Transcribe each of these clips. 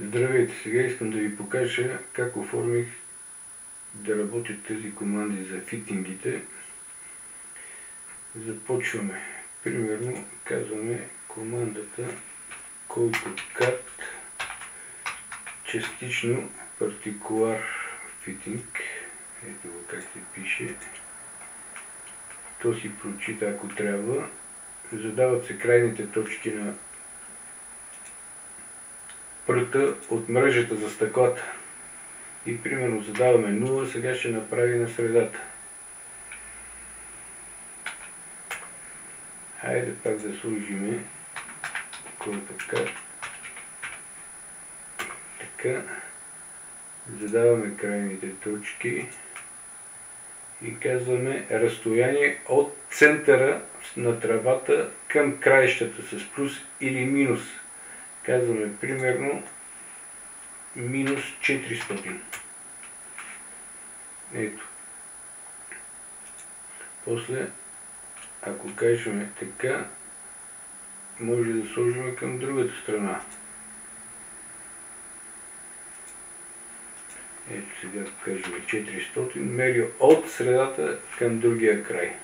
Здравейте! Сега искам да ви покажа как оформих да работят тези команди за фитингите. Започваме. Примерно казваме командата който кат частично партикулар фитинг. Ето го как се пише. То си прочита ако трябва. Задават се крайните точки на пръта от мрежата за стъклата. И примерно задаваме 0, сега ще направи на средата. Хайде пак да сложиме който кат. Така. Задаваме крайните точки и казваме разстояние от центъра на тръбата към краищата с плюс или минус. Казваме примерно минус 400. Ето. После, ако кажем така, може да сложим към другата страна. Ето сега кажем 400, мери от средата към другия край.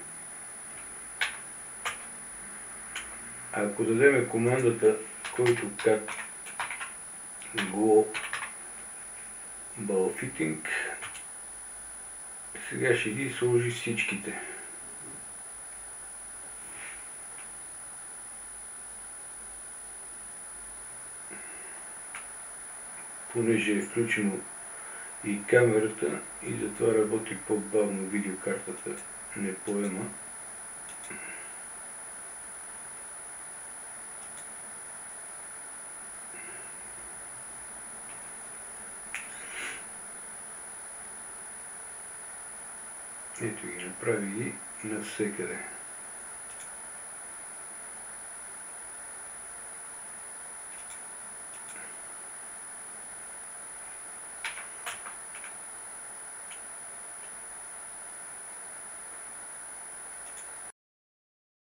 Ако дадем командата който как Global Fitting, сега ще ги сложи всичките. Понеже е включено и камерата и затова работи по-бавно, видеокартата не поема. Ето ги, направи ги навсекъде.